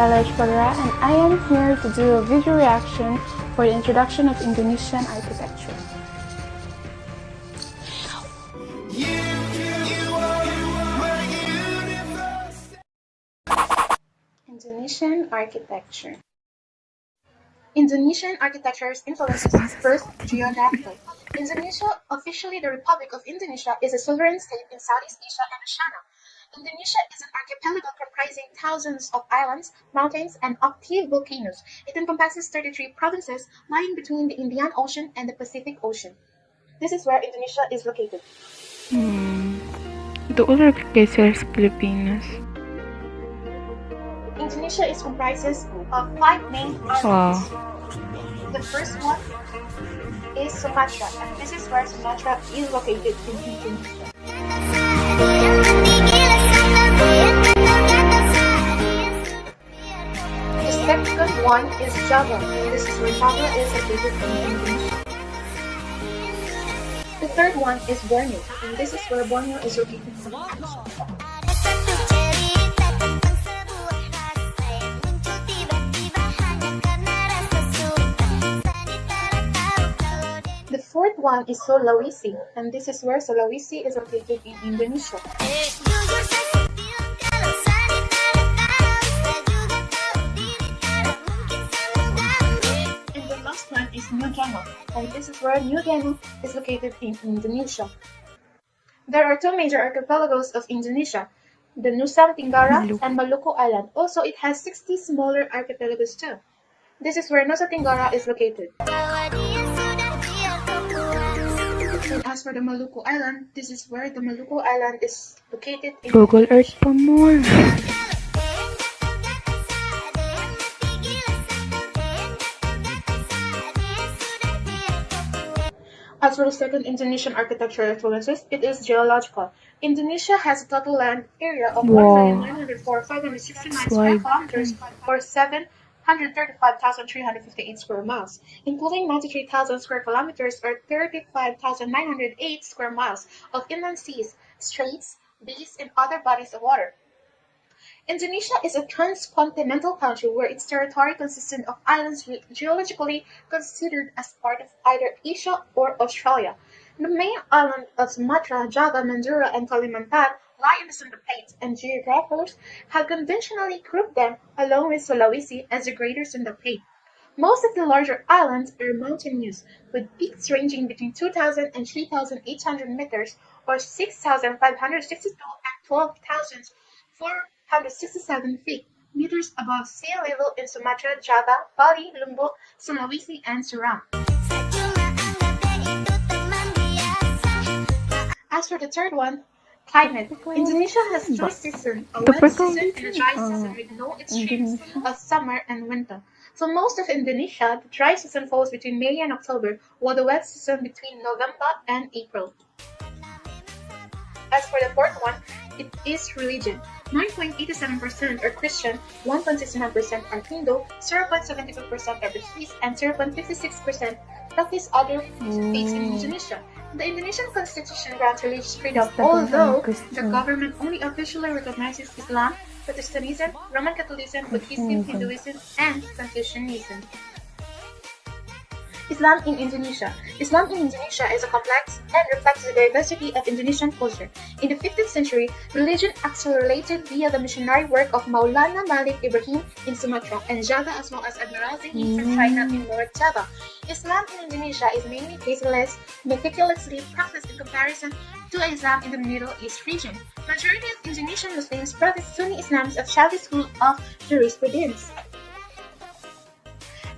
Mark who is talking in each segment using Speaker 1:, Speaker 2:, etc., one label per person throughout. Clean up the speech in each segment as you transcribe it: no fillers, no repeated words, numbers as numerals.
Speaker 1: Hello Shpara, and I am here to do a video reaction for the introduction of Indonesian architecture. Indonesian architecture. Indonesian architecture's influences is first geographical. Indonesia, officially the Republic of Indonesia, is a sovereign state in Southeast Asia and Oceania. Indonesia is an archipelago comprising thousands of islands, mountains, and active volcanoes. It encompasses 33 provinces lying between the Indian Ocean and the Pacific Ocean. This is where Indonesia is located.
Speaker 2: Itu ular geser Pilipinas.
Speaker 1: Indonesia is comprises of 5 main islands. The first one is Sumatra, and this is where Sumatra is located in Indonesia. The second one is Java. This is where Java is located in Indonesia. The third one is Borneo, and this is where Borneo is located in Indonesia. The fourth one is Sulawesi, and this is where Sulawesi is located in Indonesia. And the last one is New Guinea, and this is where New Guinea is located in Indonesia. There are 2 major archipelagos of Indonesia, the Nusa Tenggara and Maluku Island. Also, it has 60 smaller archipelagos too. This is where Nusa Tenggara is located. And as for the Maluku Island, this is where the Maluku Island is located in
Speaker 2: Google Earth pa more.
Speaker 1: As for the second Indonesian architectural influences, it is geological. Indonesia has a total land area of 1,904,569 square kilometers or 735,358 square miles, including 93,000 square kilometers or 35,908 square miles of inland seas, straits, bays, and other bodies of water. Indonesia is a transcontinental country where its territory consisted of islands geologically considered as part of either Asia or Australia. The main islands of Sumatra, Java, Mandura, and Kalimantan lie in the Sunda Plate, and geographers have conventionally grouped them along with Sulawesi as the Greater Sunda Plate. Most of the larger islands are mountainous, with peaks ranging between 2,000 and 3,800 meters, or 6,562 and 12,467 feet meters above sea level in Sumatra, Java, Bali, Lombok, Sulawesi, and Seram. As for the third one, climate. Indonesia has 2 seasons, a wet season and a dry season with no extremes of summer and winter. For most of Indonesia, the dry season falls between May and October, while the wet season between November and April. As for the fourth one, it is religion. 9.87% are Christian, 1.69% are Hindu, 0.72% are Buddhist, and 0.56% practice other faiths in Indonesia. The Indonesian constitution grants religious freedom, although the government only officially recognizes Islam, Protestantism, Roman Catholicism, Buddhism, Hinduism, and Confucianism. Islam in Indonesia. Islam in Indonesia is a complex and reflects the diversity of Indonesian culture. In the 15th century, religion accelerated via the missionary work of Maulana Malik Ibrahim in Sumatra and Java, as well as Admiral Zaini from China in North Java. Islam in Indonesia is mainly baseless, meticulously practiced in comparison to Islam in the Middle East region. Majority of Indonesian Muslims practice Sunni Islam of Shafi'i school of jurisprudence.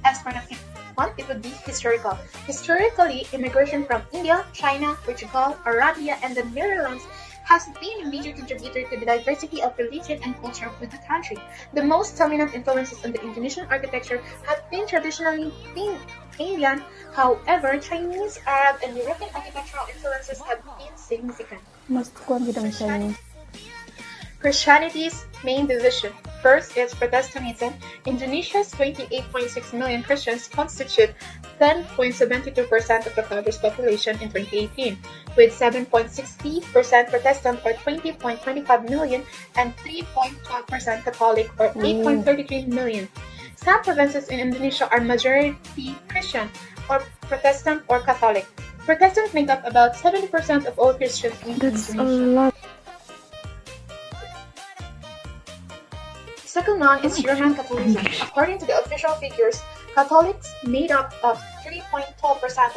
Speaker 1: As for the fifth one, it would be historical. Historically, immigration from India, China, Portugal, Arabia, and the Netherlands has been a major contributor to the diversity of religion and culture of the country. The most dominant influences on the Indonesian architecture have been traditionally Indian. However, Chinese, Arab, and European architectural influences have been significant. Christianity's main division. First is Protestantism. Indonesia's 28.6 million Christians constitute 10.72% of the country's population in 2018, with 7.60% Protestant or 20.25 million and 3.12% Catholic or 8.33 million. Some provinces in Indonesia are majority Christian or Protestant or Catholic. Protestants make up about 70% of all Christians in
Speaker 2: That's a
Speaker 1: Indonesia.
Speaker 2: lot.
Speaker 1: Second one is Roman Catholicism. According to the official figures, Catholics made up of 3.12%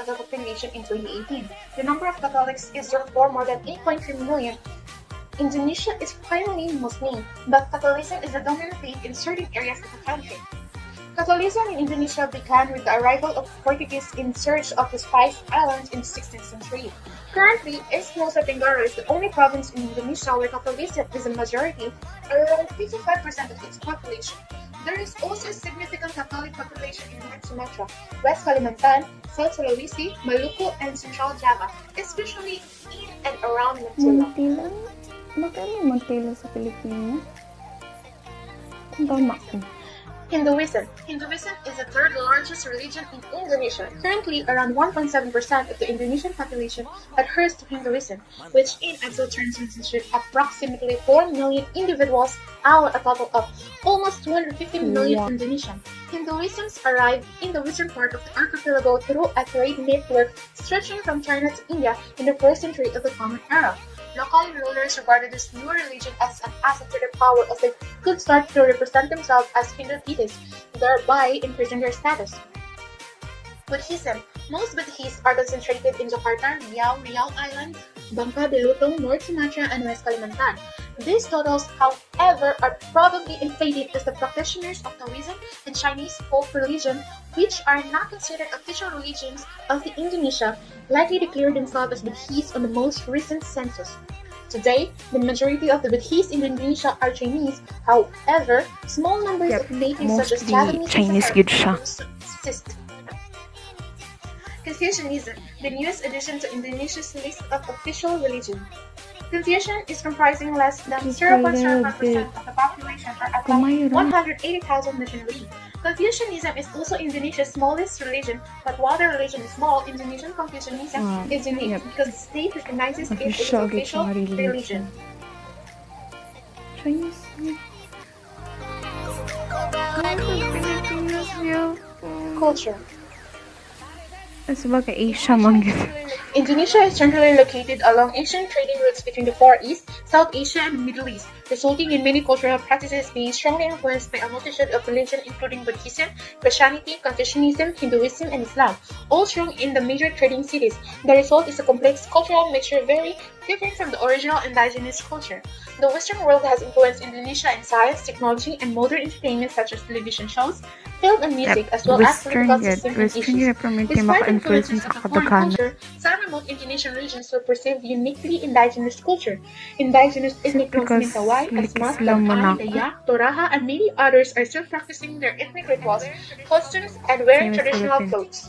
Speaker 1: of the population in 2018. The number of Catholics is therefore more than 8.3 million. Indonesia is primarily Muslim, but Catholicism is the dominant faith in certain areas of the country. Catholicism in Indonesia began with the arrival of Portuguese in search of the Spice Islands in the 16th century. Currently, East Nusa Tenggara is the only province in Indonesia where Catholicism is a majority, around 55% of its population. There is also a significant Catholic population in North Sumatra, West Kalimantan, South Sulawesi, Maluku, and Central Java, especially in and around Manila.
Speaker 2: Montila? Bakit may Montila sa Pilipinas? Kung tama ko.
Speaker 1: Hinduism. Hinduism is the third largest religion in Indonesia. Currently, around 1.7% of the Indonesian population adheres to Hinduism, which in absolute terms constitutes approximately 4 million individuals out of a total of almost 250 million Indonesians. Hinduism arrived in the western part of the archipelago through a trade network stretching from China to India in the first century of the Common Era. Local rulers regarded this new religion as an asset to their power as they could start to represent themselves as Hindu deities, thereby increasing their status. Buddhism. Most Buddhists are concentrated in Jakarta, Riau Island, Bangka Belitung, North Sumatra, and West Kalimantan. These totals, however, are probably inflated as the practitioners of Taoism and Chinese folk religion, which are not considered official religions of the Indonesia, likely declared themselves as Buddhists on the most recent census. Today, the majority of the Buddhists in Indonesia are Chinese. However, small numbers of natives such as Japanese
Speaker 2: Chinese good siya.
Speaker 1: subsist. Confucianism, the newest addition to Indonesia's list of official religion. Confucian is comprising less than 0.05% of the population or about 180,000 missionaries. Confucianism is also Indonesia's smallest religion, but while the religion is small, Indonesian Confucianism is unique because the state recognizes it as an official religion.
Speaker 2: Chinese.
Speaker 1: Culture.
Speaker 2: Sebagai Asia man gitu.
Speaker 1: Indonesia is centrally located along Asian trading routes between the Far East, South Asia, and the Middle East, resulting in many cultural practices being strongly influenced by a multitude of religions including Buddhism, Christianity, Confucianism, Hinduism, and Islam, all strong in the major trading cities. The result is a complex cultural mixture very different from the original indigenous culture. The Western world has influenced Indonesia in science, technology, and modern entertainment such as television shows, film, and music, as well as political systems and issues. Despite influences of the foreign culture, some remote Indonesian regions will preserve uniquely indigenous culture. Indigenous ethnic groups Mentawai, Asmat, Lanai, Dayak, Toraja, and many others are still practicing their ethnic rituals, costumes, and wearing traditional clothes.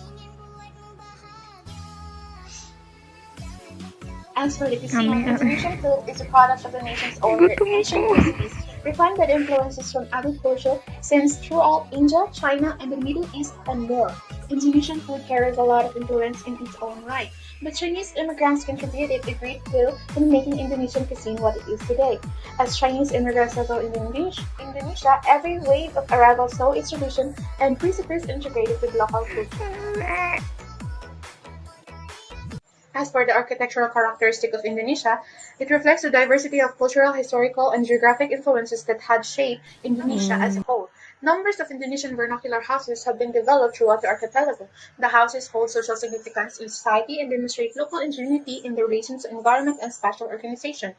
Speaker 1: As for the cuisine, Indonesian food is a product of the nation's own ancient recipes, refined by the influences from agriculture since throughout India, China, and the Middle East and more. Indonesian food carries a lot of influence in its own right, but Chinese immigrants contributed a great deal in making Indonesian cuisine what it is today. As Chinese immigrants settled in Indonesia, every wave of arrival saw its tradition and recipes integrated with local culture. As for the architectural characteristic of Indonesia, it reflects the diversity of cultural, historical, and geographic influences that had shaped Indonesia as a whole. Numbers of Indonesian vernacular houses have been developed throughout the archipelago. The houses hold social significance in society and demonstrate local ingenuity in their relations to environment and spatial organization.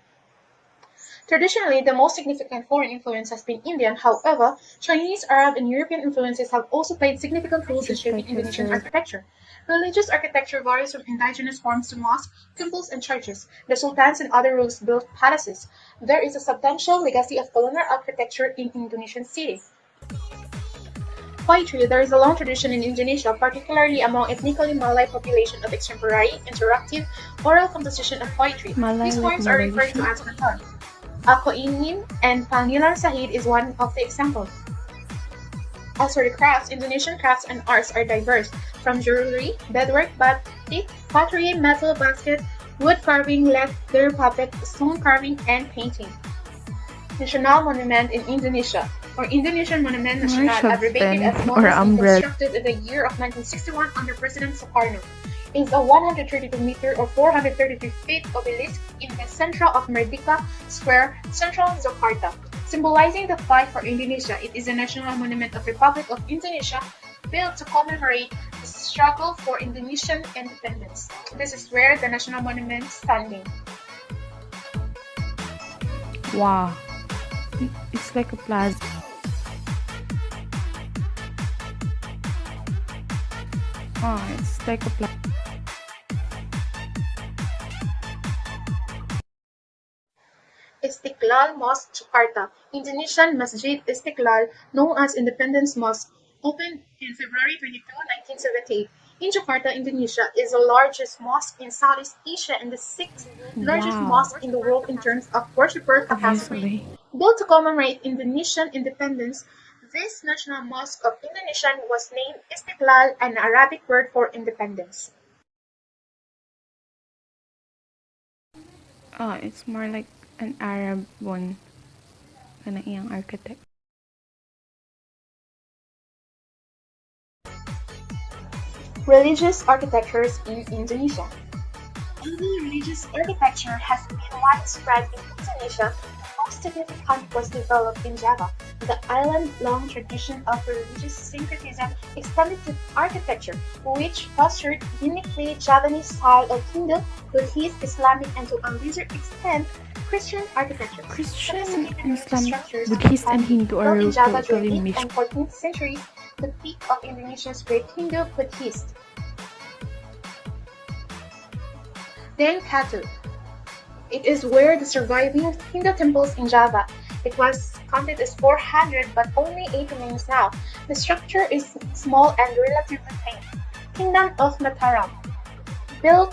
Speaker 1: Traditionally, the most significant foreign influence has been Indian. However, Chinese, Arab, and European influences have also played significant roles in shaping Indonesian architecture. Religious architecture varies from indigenous forms to mosques, temples, and churches. The sultans and other rulers built palaces. There is a substantial legacy of colonial architecture in Indonesian cities. Poetry. There is a long tradition in Indonesia, particularly among ethnically Malay population of extemporary, interactive, oral composition of poetry. These forms are referred to as keraton. Koinin and Pangilinan Sahid is one of the examples. As for the crafts, Indonesian crafts and arts are diverse, from jewelry, beadwork, batik, pottery, metal basket, wood carving, leather puppet, stone carving, and painting. National Monument in Indonesia, or Indonesian Monument Nasional, abbreviated as
Speaker 2: or
Speaker 1: MONUS, and
Speaker 2: umbrella.
Speaker 1: constructed in the year of 1961 under President Sukarno, is a 132-meter or 433 feet obelisk in the center of Merdeka Square, central Jakarta. Symbolizing the fight for Indonesia, it is a national monument of Republic of Indonesia built to commemorate the struggle for Indonesian independence. This is where the national monument is standing.
Speaker 2: Wow. It's like a plaza. Oh, it's like a plaza.
Speaker 1: Istiqlal Mosque, Jakarta. Indonesian Masjid Istiqlal, known as Independence Mosque, opened in February 22, 1978. In Jakarta, Indonesia is the largest mosque in Southeast Asia and the sixth largest
Speaker 2: Wow.
Speaker 1: mosque in the world in terms of worshipper capacity.
Speaker 2: Obviously.
Speaker 1: Built to commemorate Indonesian independence, this national mosque of Indonesia was named Istiqlal, an Arabic word for independence.
Speaker 2: Oh, it's more like an Arab one. Kana iyang architect.
Speaker 1: Religious architectures in Indonesia. Although religious architecture has been widespread in Indonesia, the most significant was developed in Java. The island's long tradition of religious syncretism extended to architecture, which fostered uniquely Javanese style of Hindu, Buddhist, Islamic, and to a lesser extent, Christian architecture.
Speaker 2: Christian,
Speaker 1: Sophisticated
Speaker 2: Islamic,
Speaker 1: structures
Speaker 2: Buddhist, and
Speaker 1: and
Speaker 2: Hindu
Speaker 1: built
Speaker 2: are
Speaker 1: in Java
Speaker 2: totally
Speaker 1: during 8th
Speaker 2: mixed.
Speaker 1: and 14th centuries, the peak of Indonesia's great Hindu Buddhist. Then Katu. It is where the surviving Hindu temples in Java. It was counted as 400 but only 8 remains now. The structure is small and relatively thin. Kingdom of Mataram. Built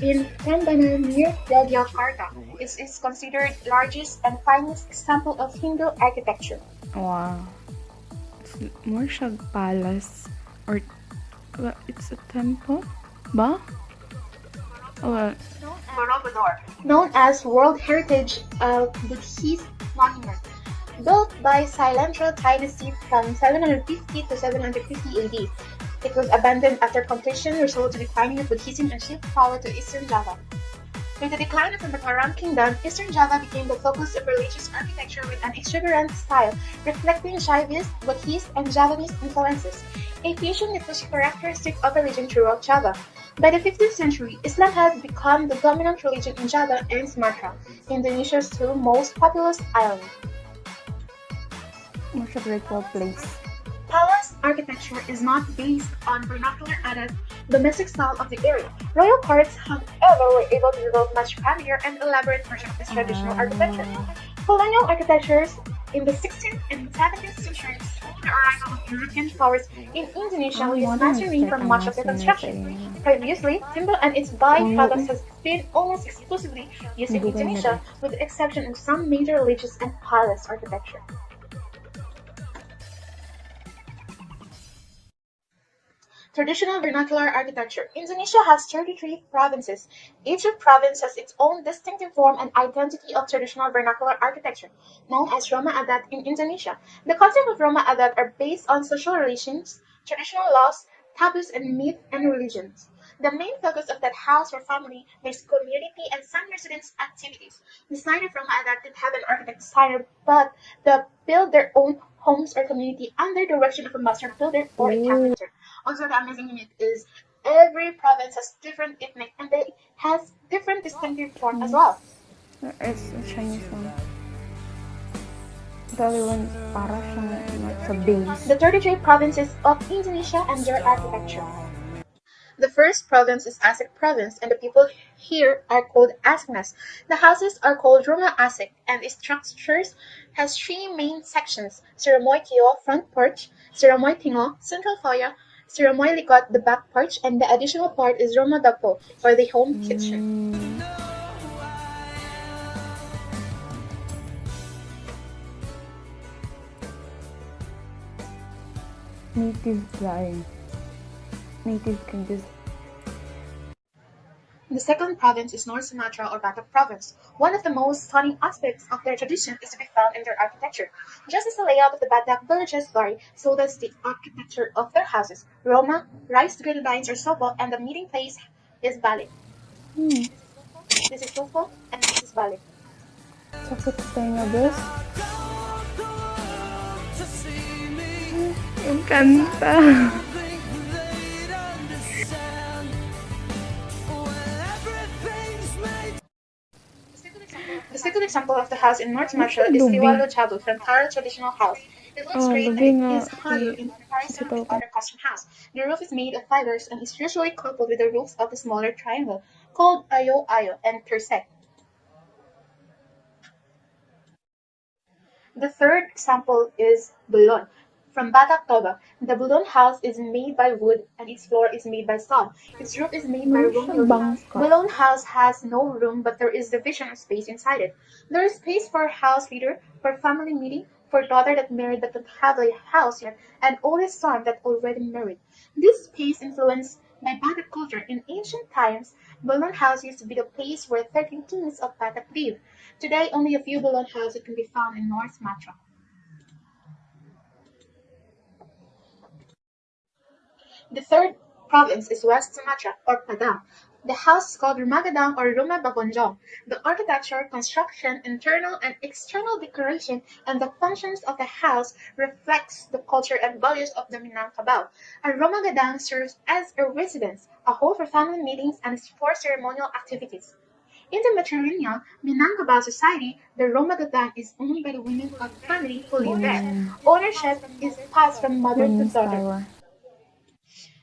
Speaker 1: in Prambanan near Yogyakarta, it is considered largest and finest example of Hindu architecture.
Speaker 2: Wow. It's more siya palace. Or, it's a temple? Ba? Oh,
Speaker 1: Borobudur, known as World Heritage Buddhist Monument, built by Silentro dynasty from 750 to 750 AD. It was abandoned after completion, resulting to declining of Buddhism and shift power to Eastern Java. With the decline of the Mataram Kingdom, Eastern Java became the focus of religious architecture with an exuberant style, reflecting Shaivist, Buddhist, and Javanese influences, a fusion that was characteristic of religion throughout Java. By the 15th century, Islam had become the dominant religion in Java and Sumatra, Indonesia's two most populous islands.
Speaker 2: more siya virtual place.
Speaker 1: Palace architecture is not based on vernacular adat, domestic style of the area. Royal courts, however, were able to develop much familiar and elaborate version of this traditional architecture. Colonial architectures in the 16th and 17th centuries followed the arrival of European powers in Indonesia with mastering for much of the construction. Previously, timber and its byproducts has been almost exclusively used in Indonesia, with the exception of some major religious and palace architecture. Traditional vernacular architecture. Indonesia has 33 provinces. Each province has its own distinctive form and identity of traditional vernacular architecture, known as Roma Adat in Indonesia. The concept of Roma Adat are based on social relations, traditional laws, taboos, and myth and religions. The main focus of that house or family is community and some residents' activities. The sign of Roma Adat did have an architect designer, but they build their own homes or community under the direction of a master builder or a carpenter. Also, the amazing thing is every province has different ethnic and they has different distinctive form as well.
Speaker 2: It's a Chinese one. The other one, para siyang like sa base.
Speaker 1: The 33 provinces of Indonesia and their architecture. The first province is Aceh province and the people here are called Acehnas. The houses are called Rumah Aceh and its structures has 3 main sections: Siramoy Kio, front porch, Siramoy Tingo, central foyer, Siramoy Likot, the back porch, and the additional part is Rumah Dapo, or the home kitchen.
Speaker 2: native flying. Native can just
Speaker 1: The second province is North Sumatra or Batak province. One of the most stunning aspects of their tradition is to be found in their architecture. Just as the layout of the Batak villages vary, so does the architecture of their houses. Roma, rice grid lines or sobo, and the meeting place is Bali. This is Sufo, and this is Bali.
Speaker 2: sakit sa tenga, bes. Encanta.
Speaker 1: The second example of the house in North
Speaker 2: Ano
Speaker 1: Sumatra
Speaker 2: siya,
Speaker 1: is
Speaker 2: lubi?
Speaker 1: Liwalo Chabu from Taro Traditional House. It looks great and
Speaker 2: Lubi
Speaker 1: it
Speaker 2: nga
Speaker 1: is hollow in comparison with
Speaker 2: sitaw.
Speaker 1: other custom house. The roof is made of fibers and is usually coupled with the roofs of the smaller triangle called Ayo Ayo and Tersek. The third example is Bulon. From Batak Toba, the Bulon house is made by wood and its floor is made by stone. Its roof is made by
Speaker 2: Ano siya,
Speaker 1: Romeo leaf.
Speaker 2: bangka?
Speaker 1: Bulon house has no room but there is division of space inside it. There is space for house leader, for family meeting, for daughter that married but don't have a house yet, and oldest son that already married. This space influenced by Batak culture. In ancient times, Bulon house used to be the place where 13 kings of Batak lived. Today, only a few Bulon houses can be found in North Sumatra. The third province is West Sumatra, or Padang. The house is called Rumagadang or Rumah Babonjong. The architecture, construction, internal and external decoration, and the functions of the house reflects the culture and values of the Minangkabau. A Rumagadang serves as a residence, a hall for family meetings and for ceremonial activities. In the matrilineal Minangkabau society, the Rumagadang is owned by the women of the family who live there. Ownership is passed from mother to
Speaker 2: Women's
Speaker 1: daughter.
Speaker 2: power.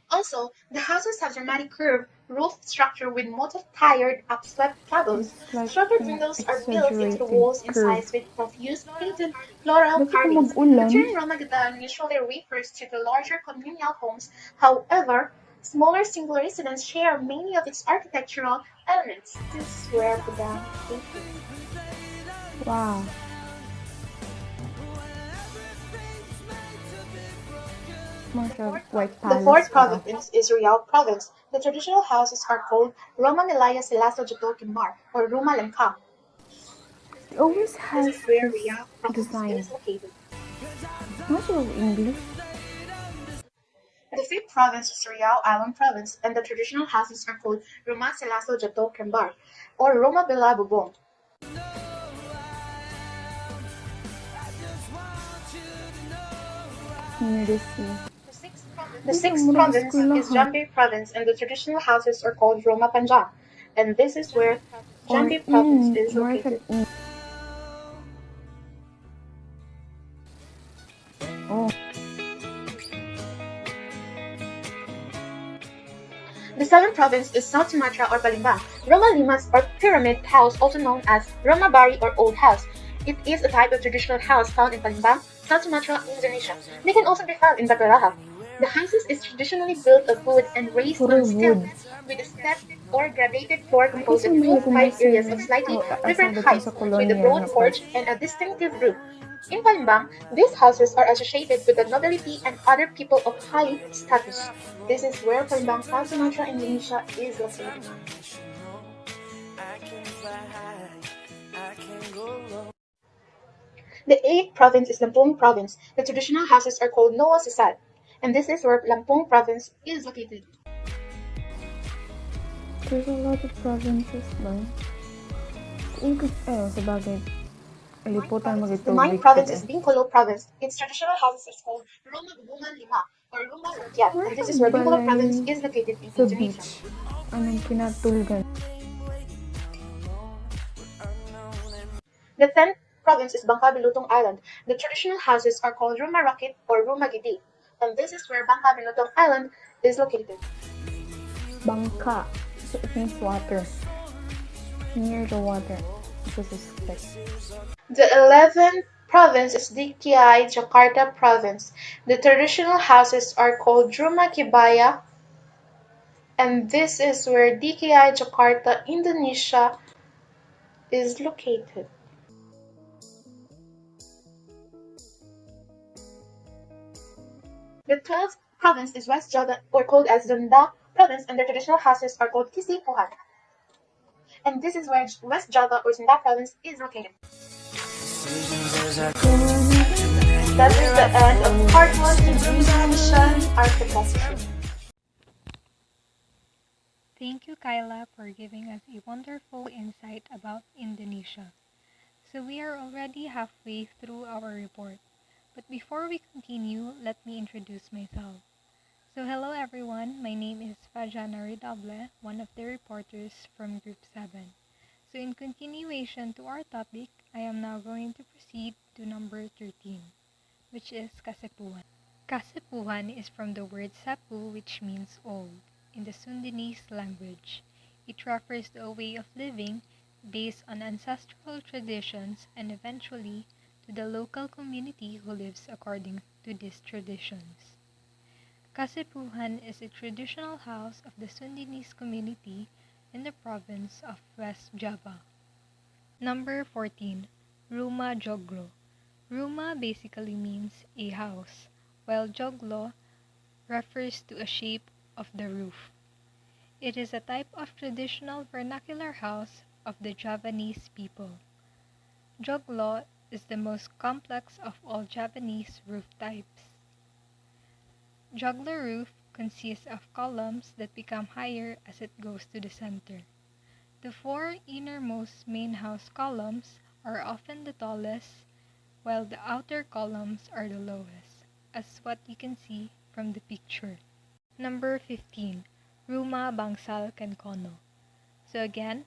Speaker 1: Also, the houses have dramatic curved roof structure with multi-tiered upswept gables.
Speaker 2: It's like
Speaker 1: Structured windows are built into the
Speaker 2: exaggerated
Speaker 1: walls
Speaker 2: curve.
Speaker 1: incised with profuse painted floral
Speaker 2: Bakit kung
Speaker 1: carvings. The
Speaker 2: mag-ulan?
Speaker 1: term Ramagadan usually refers to the larger communal homes. However, smaller single residents share many of its architectural elements. This is where Padang came from.
Speaker 2: Wow. White
Speaker 1: The
Speaker 2: palace
Speaker 1: fourth
Speaker 2: pa.
Speaker 1: province is Riau Province. The traditional houses are called Roma Nilaya Silaso Joto Kimbar or Ruma Lengkang.
Speaker 2: It always
Speaker 1: This
Speaker 2: has
Speaker 1: is where
Speaker 2: this
Speaker 1: Riau Province
Speaker 2: design.
Speaker 1: is located.
Speaker 2: Not sure of English.
Speaker 1: The fifth province is Riau Island Province, and the traditional houses are called Ruma Silaso Joto Kimbar or Roma Bila Bubong.
Speaker 2: Near the sea.
Speaker 1: The sixth province is Jambi Province, and the traditional houses are called Roma Panjang. And this is where Jambi Province is located.
Speaker 2: Oh.
Speaker 1: The seventh province is South Sumatra or Palembang. Roma Limas or pyramid house, also known as Roma Bari or Old House. It is a type of traditional house found in Palembang, South Sumatra, Indonesia. They can also be found in Bataraha. The houses is traditionally built of wood and raised on stilts with a stepped or gradated floor composed of 4-5 areas of slightly different heights with a broad porch and a distinctive roof. In Palembang, these houses are associated with the nobility and other people of high status. This is where Palembang, South Sumatra, Indonesia is located. The eighth province is Lampung Province. The traditional houses are called Noa Sisal, and this is where Lampung Province is located.
Speaker 2: There's a lot of provinces ba? Sabagay.
Speaker 1: The ninth province is Bingkolo Province. Its traditional houses is called Roma Gubungan Lima or Roma Rakyat, and this is where Bingkolo Province is located in
Speaker 2: Sa
Speaker 1: Indonesia.
Speaker 2: beach. Anong pinatulgan?
Speaker 1: The tenth province is Bangka Belitung Island. The traditional houses are called Rumah Rakit or Rumah Gidi, and this is where Bangka Belitung Island is located.
Speaker 2: Bangka. So it means water. Near the water. This is like...
Speaker 1: The 11th province is DKI Jakarta Province. The traditional houses are called Rumah Kibaya, and this is where DKI Jakarta, Indonesia is located. The 12th province is West Java, or called as Sunda province, and their traditional houses are called Kisipuhan. And this is where West Java or Sunda province is located. That is the end of part 1 Indonesian architecture.
Speaker 3: Thank you, Kyla, for giving us a wonderful insight about Indonesia. So we are already halfway through our report. But before we continue, let me introduce myself. So hello everyone, my name is Fajana Ridable, one of the reporters from Group 7. So in continuation to our topic, I am now going to proceed to number 13, which is Kasepuan. Kasepuan is from the word sapu, which means old, in the Sundanese language. It refers to a way of living based on ancestral traditions and eventually to the local community who lives according to these traditions. Kasepuhan is a traditional house of the Sundanese community in the province of West Java. Number 14. Rumah Joglo. Rumah basically means a house, while Joglo refers to a shape of the roof. It is a type of traditional vernacular house of the Javanese people. Joglo is the most complex of all Javanese roof types. Joglo roof consists of columns that become higher as it goes to the center. The four innermost main house columns are often the tallest, while the outer columns are the lowest, as what you can see from the picture. Number 15. Rumah Bangsal Kenkono. So again,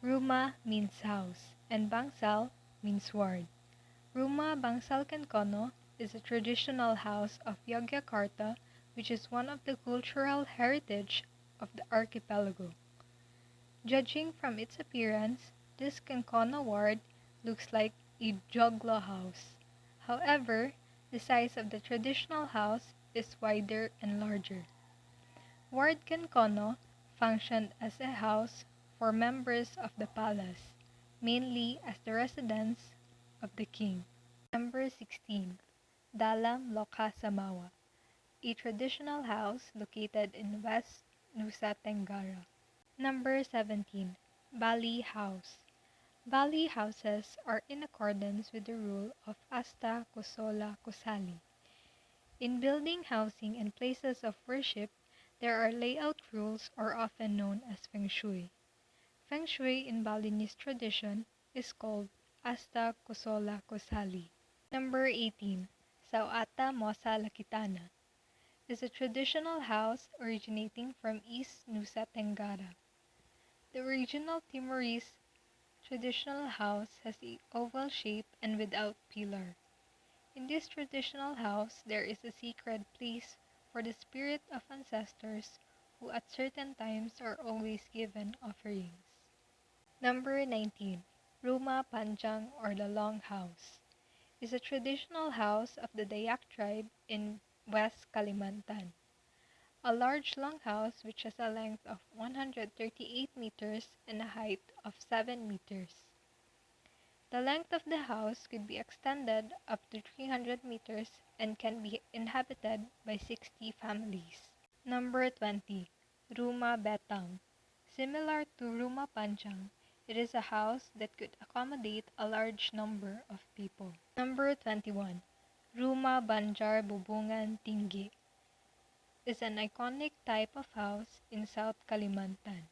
Speaker 3: Rumah means house, and Bangsal means ward. Rumah Bangsal Kenkono is a traditional house of Yogyakarta, which is one of the cultural heritage of the archipelago. Judging from its appearance, this Kenkono ward looks like a joglo house. However, the size of the traditional house is wider and larger. Ward Kenkono functioned as a house for members of the palace, mainly as the residence of the king. Number 16. Dalam Loka Samawa, a traditional house located in West Nusa Tenggara. Number 17. Bali House. Bali houses are in accordance with the rule of Asta Kusola Kusali. In building housing and places of worship, there are layout rules or often known as Feng Shui. Feng Shui in Balinese tradition is called Asta Kusola Kusali. Number 18. Sauata Mosa Lakitana is a traditional house originating from East Nusa Tenggara. The original Timorese traditional house has an oval shape and without pillar. In this traditional house, there is a sacred place for the spirit of ancestors who at certain times are always given offerings. Number 19. Rumah Panjang or the Long House is a traditional house of the Dayak tribe in West Kalimantan. A large longhouse which has a length of 138 meters and a height of 7 meters. The length of the house could be extended up to 300 meters and can be inhabited by 60 families. Number 20. Rumah Betang. Similar to Rumah Panjang, it is a house that could accommodate a large number of people. Number 21. Rumah Banjar Bubungan Tinggi is an iconic type of house in South Kalimantan.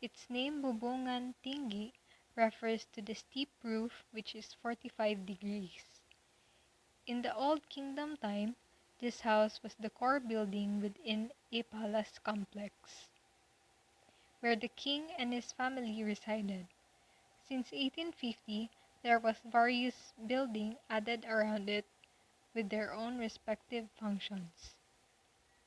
Speaker 3: Its name Bubungan Tinggi refers to the steep roof which is 45 degrees. In the Old Kingdom time, this house was the core building within a palace complex, where the king and his family resided. Since 1850, there was various buildings added around it with their own respective functions.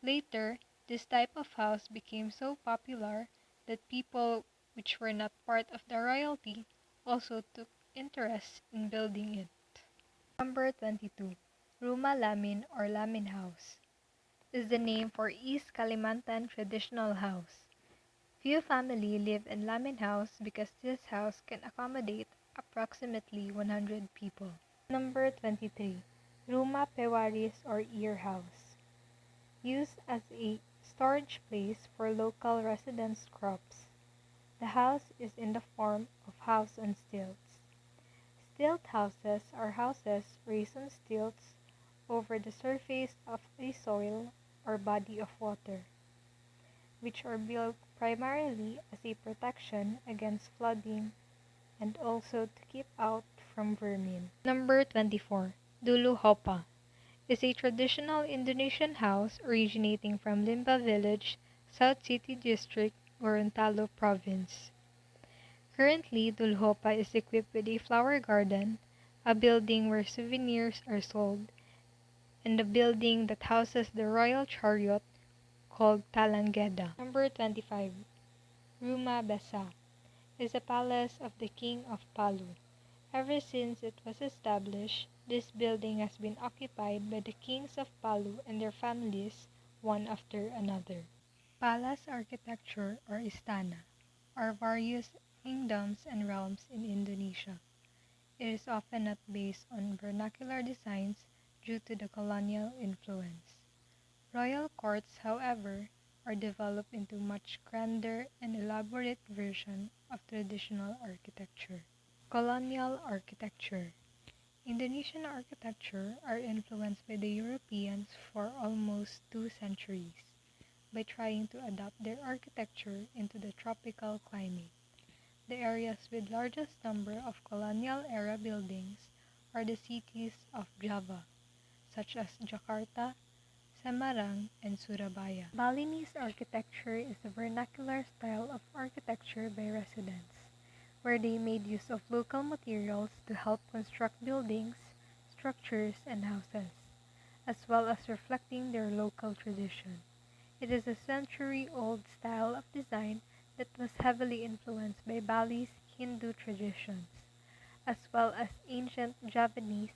Speaker 3: Later, this type of house became so popular that people which were not part of the royalty also took interest in building it. Number 22. Rumah Lamin or Lamin House is the name for East Kalimantan traditional house. Few family live in Lamin House because this house can accommodate approximately 100 people. Number 23. Rumah Pewaris or Ear House used as a storage place for local residents' crops. The house is in the form of house on stilts. Stilt houses are houses raised on stilts over the surface of a soil or body of water, which are built primarily as a protection against flooding and also to keep out from vermin. Number 24. Dulu Hopa is a traditional Indonesian house originating from Limba Village, South City District, Gorontalo Province. Currently, Dulhopa is equipped with a flower garden, a building where souvenirs are sold, and a building that houses the royal chariot called Talangeda. Number 25. Rumah Besa is a palace of the King of Palu. Ever since it was established, this building has been occupied by the kings of Palu and their families, one after another. Palace architecture or istana are various kingdoms and realms in Indonesia. It is often not based on vernacular designs due to the colonial influence. Royal courts, however, are developed into much grander and elaborate version of traditional architecture. Colonial architecture. Indonesian architecture are influenced by the Europeans for almost 2 centuries by trying to adapt their architecture into the tropical climate. The areas with largest number of colonial era buildings are the cities of Java, such as Jakarta, Semarang, and Surabaya. Balinese architecture is a vernacular style of architecture by residents, where they made use of local materials to help construct buildings, structures, and houses, as well as reflecting their local tradition. It is a century-old style of design that was heavily influenced by Bali's Hindu traditions, as well as ancient Javanese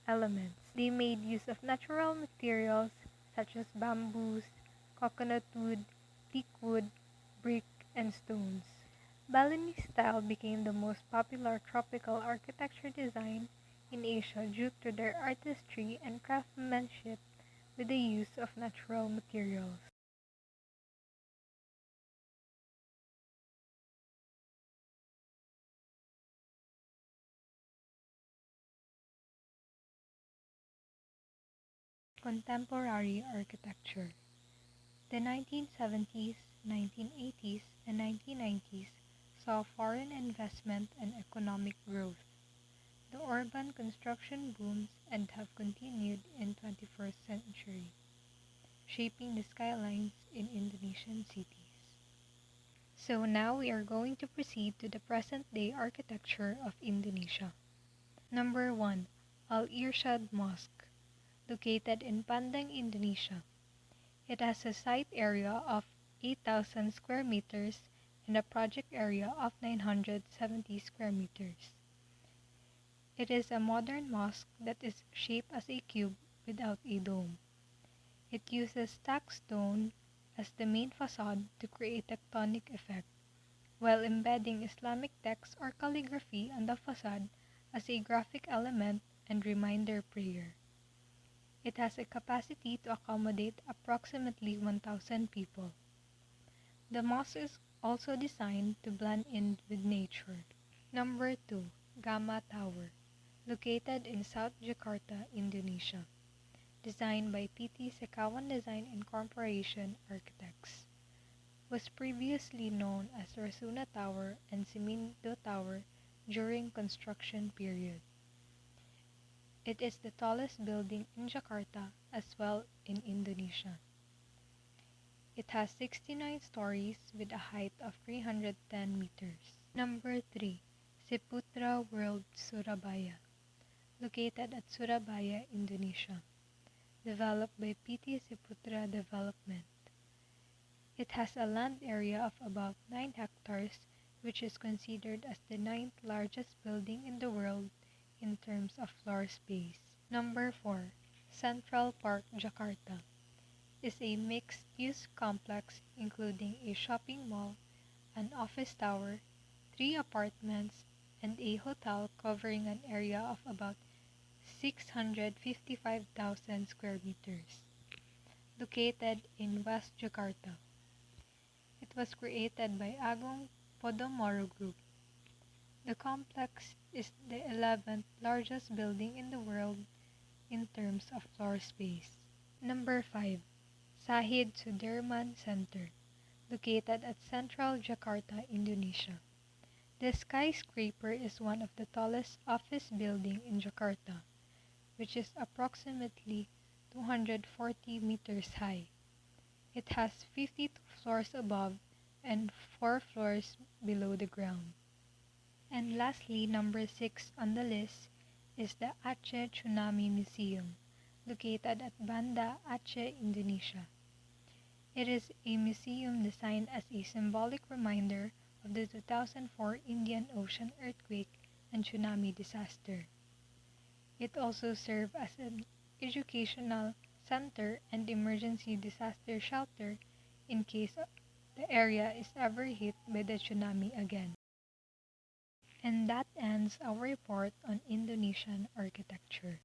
Speaker 3: elements. They made use of natural materials such as bamboos, coconut wood, teak wood, brick, and stones. Balinese style became the most popular tropical architecture design in Asia due to their artistry and craftsmanship with the use of natural materials. Contemporary architecture. The 1970s, 1980s, and 1990s saw foreign investment and economic growth. The urban construction booms and have continued in 21st century, shaping the skylines in Indonesian cities. So now we are going to proceed to the present-day architecture of Indonesia. Number 1. Al-Irshad Mosque, located in Padang, Indonesia. It has a site area of 8,000 square meters and a project area of 970 square meters. It is a modern mosque that is shaped as a cube without a dome. It uses stacked stone as the main facade to create tectonic effect, while embedding Islamic text or calligraphy on the facade as a graphic element and reminder prayer. It has a capacity to accommodate approximately 1,000 people. The mosque is also designed to blend in with nature. Number 2. Gama Tower, located in South Jakarta, Indonesia. Designed by PT Sekawan Design Incorporation Architects. Was previously known as Rasuna Tower and Simindo Tower during construction period. It is the tallest building in Jakarta as well in Indonesia. It has 69 stories with a height of 310 meters. Number 3. Seputra World Surabaya, located at Surabaya, Indonesia. Developed by PT Seputra Development. It has a land area of about 9 hectares, which is considered as the 9th largest building in the world in terms of floor space. Number 4. Central Park Jakarta is a mixed-use complex including a shopping mall, an office tower, 3 apartments, and a hotel covering an area of about 655,000 square meters. located in West Jakarta. It was created by Agung Podomoro Group. The complex is the 11th largest building in the world in terms of floor space. Number 5. Sahid Sudirman Center, located at central Jakarta, Indonesia. The skyscraper is one of the tallest office building in Jakarta, which is approximately 240 meters high. It has 52 floors above and 4 floors below the ground. And lastly, number 6 on the list is the Aceh Tsunami Museum, located at Banda Aceh, Indonesia. It is a museum designed as a symbolic reminder of the 2004 Indian Ocean earthquake and tsunami disaster. It also serves as an educational center and emergency disaster shelter in case the area is ever hit by the tsunami again. And that ends our report on Indonesian architecture.